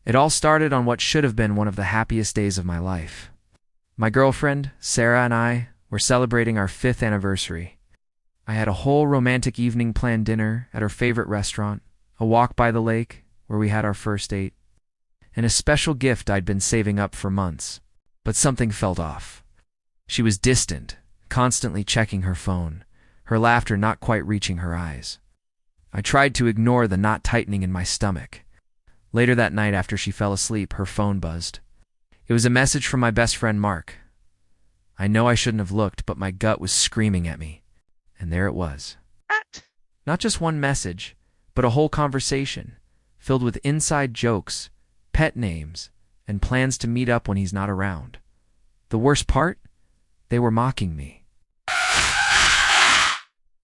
It all started on what should have been one of the happiest days of my life. My girlfriend, Sarah, and I were celebrating our 5th anniversary. I had a whole romantic evening planned dinner at her favorite restaurant, a walk by the lake where we had our first date, and a special gift I'd been saving up for months. But something felt off. She was distant, constantly checking her phone, her laughter not quite reaching her eyes. I tried to ignore the knot tightening in my stomach. Later that night, after she fell asleep, her phone buzzed. It was a message from my best friend Mark. I know I shouldn't have looked, but my gut was screaming at me. And there it was. Not just one message, but a whole conversation, filled with inside jokes, pet names, and plans to meet up when he's not around. The worst part? They were mocking me.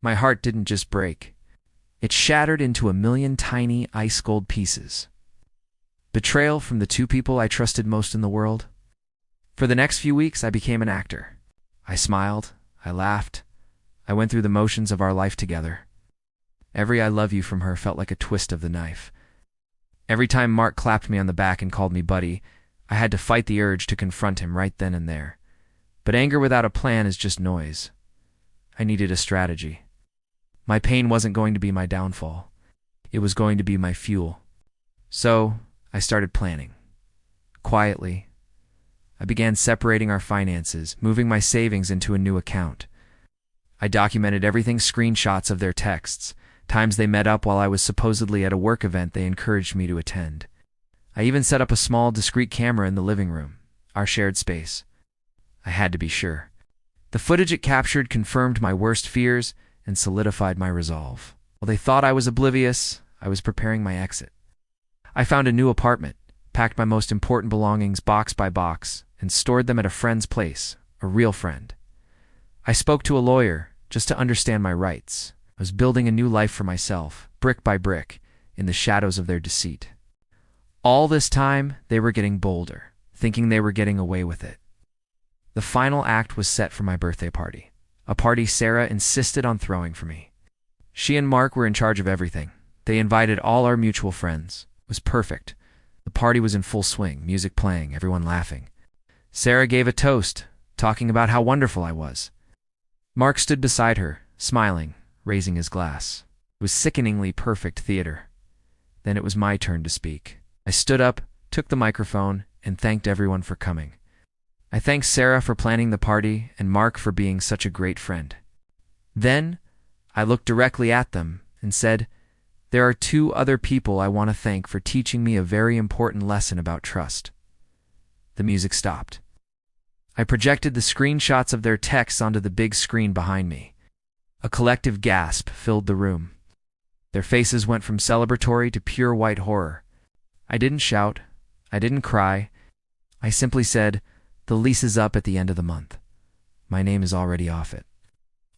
My heart didn't just break. It shattered into a million tiny, ice-cold pieces. Betrayal from the two people I trusted most in the world. For the next few weeks, I became an actor. I smiled, I laughed, I went through the motions of our life together. Every "I love you" from her felt like a twist of the knife. Every time Mark clapped me on the back and called me buddy, I had to fight the urge to confront him right then and there. But anger without a plan is just noise. I needed a strategy. My pain wasn't going to be my downfall. It was going to be my fuel. So, I started planning. Quietly, I began separating our finances, moving my savings into a new account. I documented everything, screenshots of their texts, times they met up while I was supposedly at a work event they encouraged me to attend. I even set up a small, discreet camera in the living room, our shared space. I had to be sure. The footage it captured confirmed my worst fears and solidified my resolve. While they thought I was oblivious, I was preparing my exit. I found a new apartment, packed my most important belongings box by box, and stored them at a friend's place, a real friend. I spoke to a lawyer just to understand my rights. I was building a new life for myself, brick by brick, in the shadows of their deceit. All this time, they were getting bolder, thinking they were getting away with it. The final act was set for my birthday party, a party Sarah insisted on throwing for me. She and Mark were in charge of everything. They invited all our mutual friends. It was perfect. The party was in full swing, music playing, everyone laughing. Sarah gave a toast, talking about how wonderful I was. Mark stood beside her, smiling, raising his glass. It was sickeningly perfect theater. Then it was my turn to speak. I stood up, took the microphone, and thanked everyone for coming. I thanked Sarah for planning the party and Mark for being such a great friend. Then, I looked directly at them and said, "There are 2 other people I want to thank for teaching me a very important lesson about trust." The music stopped. I projected the screenshots of their texts onto the big screen behind me. A collective gasp filled the room. Their faces went from celebratory to pure white horror. I didn't shout. I didn't cry. I simply said, "The lease is up at the end of the month. My name is already off it.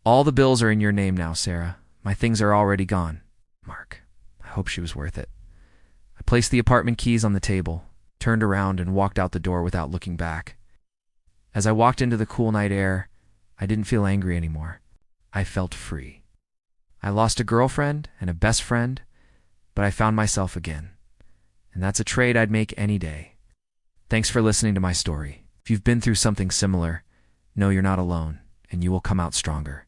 All the bills are in your name now, Sarah. My things are already gone." Mark. I hope she was worth it. I placed the apartment keys on the table, turned around, and walked out the door without looking back. As I walked into the cool night air, I didn't feel angry anymore. I felt free. I lost a girlfriend and a best friend, but I found myself again. And that's a trade I'd make any day. Thanks for listening to my story. If you've been through something similar, know you're not alone, and you will come out stronger.